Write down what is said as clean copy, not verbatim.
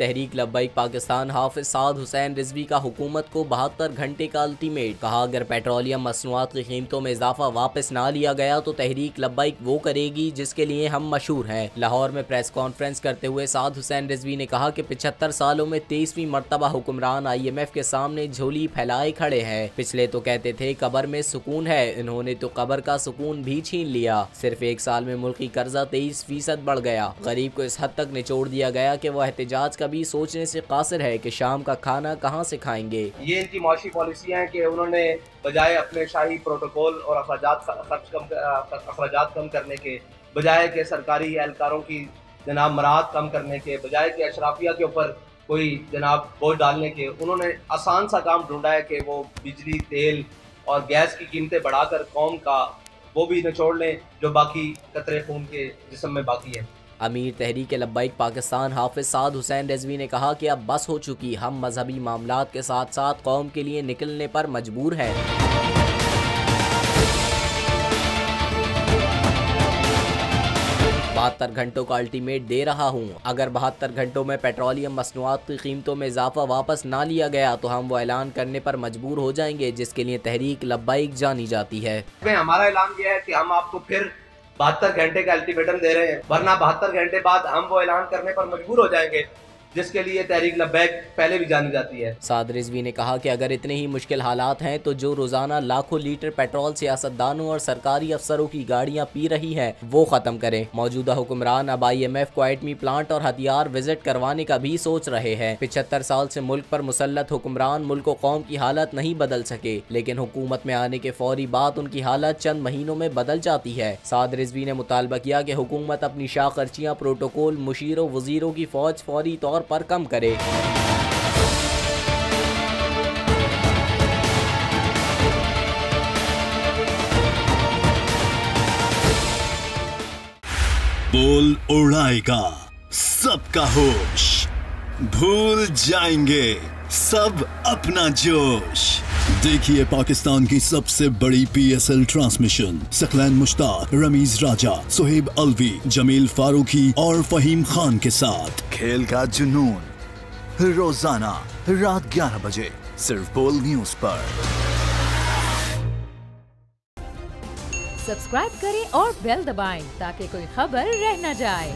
तहरीक लब्बैक पाकिस्तान हाफिज साद हुसैन रिजवी का हुकूमत को 72 घंटे का अल्टीमेट। कहा, अगर पेट्रोलियम मसनूआत की कीमतों में इजाफा वापस ना लिया गया तो तहरीक लब्बैक वो करेगी जिसके लिए हम मशहूर हैं। लाहौर में प्रेस कॉन्फ्रेंस करते हुए साद हुसैन रिजवी ने कहा कि 75 सालों में 23वीं मरतबा हुक्मरान IMF के सामने झोली फैलाए खड़े हैं। पिछले तो कहते थे कब्र में सुकून है, इन्होंने तो कब्र का सुकून भी छीन लिया। सिर्फ एक साल में मुल्की कर्जा 23% बढ़ गया। गरीब को इस हद तक निचोड़ दिया गया कि वह एहतजाज का भी सोचने से कासिर है कि शाम का खाना कहाँ से खाएंगे। ये इनकी माशी पॉलिसियाँ हैं कि उन्होंने बजाय अपने शाही प्रोटोकॉल और अखराजात कम करने के बजाय के सरकारी एहलकारों की जनाब मराहत कम करने के बजाय के अशराफिया के ऊपर कोई जनाब बोझ डालने के, उन्होंने आसान सा काम ढूंढा है कि वो बिजली, तेल और गैस की कीमतें बढ़ाकर कौम का वो भी निचोड़ लें जो बाकी कतरे खून के जिस्म में बाकी है। अमीर तहरीक लब्बैक पाकिस्तान हाफिज साद हुसैन रिजवी ने कहा कि अब बस हो चुकी, हम मजहबी मामलात के साथ साथ कौम के लिए निकलने पर मजबूर हैं। 72 घंटों का अल्टीमेट दे रहा हूँ। अगर 72 घंटों में पेट्रोलियम मसनूआत की कीमतों में इजाफा वापस ना लिया गया तो हम वो ऐलान करने पर मजबूर हो जाएंगे जिसके लिए तहरीक लब्बैक जानी जाती है। हमारा ऐलान यह है कि हम आपको फिर 72 घंटे का अल्टीमेटम दे रहे हैं, वरना 72 घंटे बाद हम वो ऐलान करने पर मजबूर हो जाएंगे जिसके लिए तहरीक लब्बैक पहले भी जानी जाती है। साद रिजवी ने कहा कि अगर इतने ही मुश्किल हालात हैं तो जो रोजाना लाखों लीटर पेट्रोल सियासतदानों और सरकारी अफसरों की गाड़ियां पी रही हैं वो खत्म करें। मौजूदा हुक्मरान अब IMF को एटमी प्लांट और हथियार विजिट करवाने का भी सोच रहे हैं। 75 साल से मुल्क पर मुसल्लत हुक्मरान मुल्क व कौम की हालत नहीं बदल सके, लेकिन हुकूमत में आने के फौरी बाद उनकी हालत चंद महीनों में बदल जाती है। साद रिजवी ने मुतालबा किया कि हुकूमत अपनी शाह खर्चियाँ, प्रोटोकॉल, मुशीरों वजीरों की फौज फौरी तौर पर कम करे। बोल उड़ाएगा सबका होश, भूल जाएंगे सब अपना जोश। देखिए पाकिस्तान की सबसे बड़ी PSL ट्रांसमिशन सकलैन मुश्ताक, रमीज राजा, सुहेब अलवी, जमील फारूकी और फहीम खान के साथ खेल का जुनून रोजाना रात 11 बजे सिर्फ बोल न्यूज पर। सब्सक्राइब करें और बेल दबाएं ताकि कोई खबर रह न जाए।